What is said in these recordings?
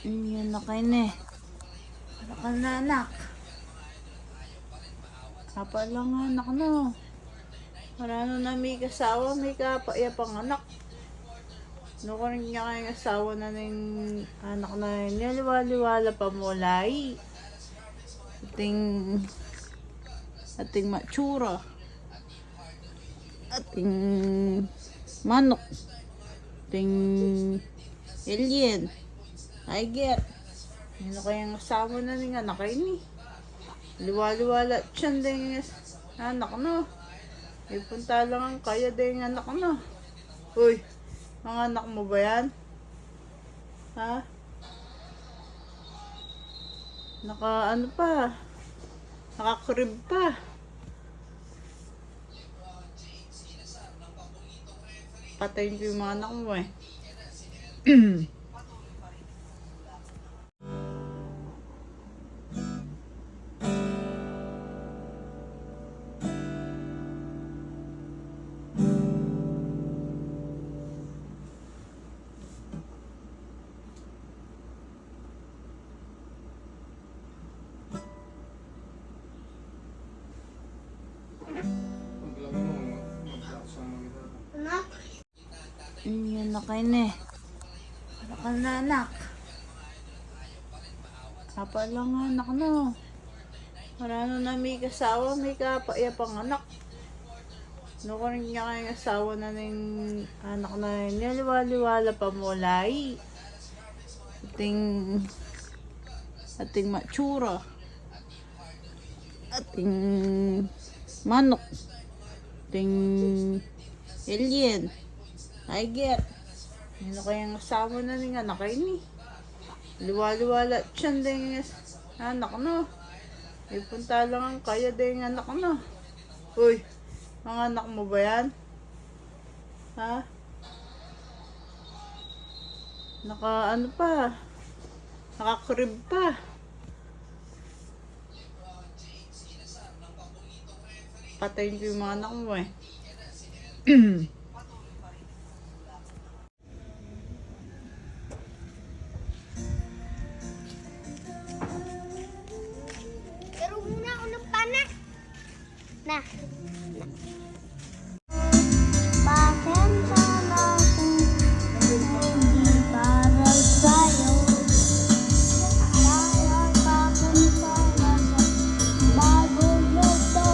Yan na kayo na eh. Ano ka na anak? Apa lang anak no. Marano na may kasawa, may kapaya pang anak. No ko rin niya kayong asawa na ng anak na yun. Niliwaliwala pa mo lai. Ating matsura. Ating manok. Ating alien. I get. Ano kayang asawa na ng anak kayo ni? Liwaliwala tiyan din yung anak no. Ipunta lang ang kaya din yung anak no. Uy, mga anak mo ba yan? Ha? Ano pa? Nakakrib pa. Patayin ko yung mga anak mo eh. Yan na kayo na eh. Ano ka na anak? Apa lang anak no. Marano na may kasawa, may kapaya pang anak. No ko rin niya kayong asawa na ng anak na yun. Niliwaliwala pa mo lai. Ating matsura. Ating manok. Ating alien. I get. Ano kayang asawa na ng anak kayo ni? Liwaliwala tiyan din yung anak no. Ipunta lang ang kaya din yung anak no. Uy, mga anak mo ba yan? Ha? Ano pa? Nakakrib pa. Patayin ko yung mga anak mo eh. Pero muna ako ng pana. Na. Pasensya na kung hindi para sa'yo. Kaya papunta na sa bagong luto.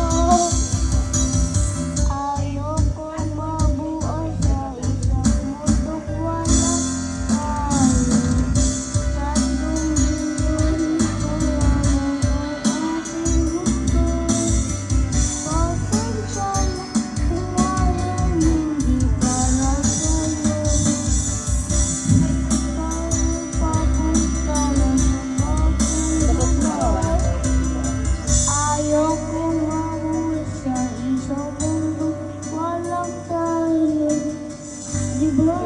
Ayoko mabuo sa isang mundong walang tayo. Tatlong bilyon ko lang ang aking gusto. Pasensya na kung ayaw hindi para sa'yo. Tayo papunta na sa bagong lugar. Ayoko mabuo sa isang mundong walang tayo. Diba?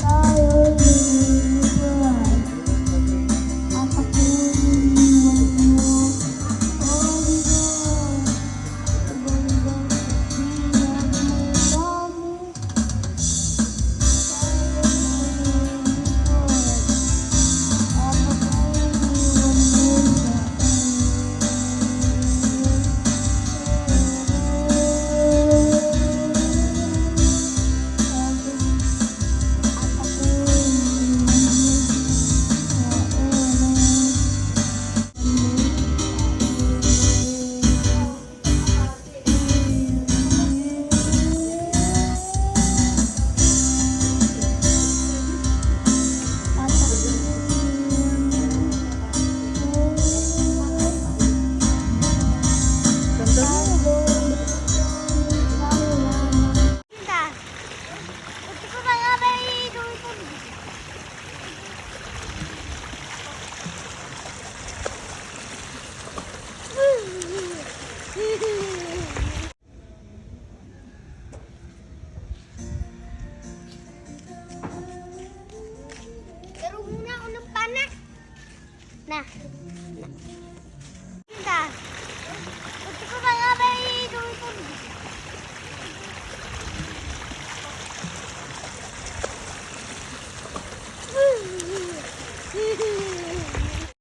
Tayo liliwan. At ako iniwan mo. Oh, diba? Ganda, bilang mo dami. Tayo liliwan. At ako iniwan mo Pero muna ako ng pana. Na.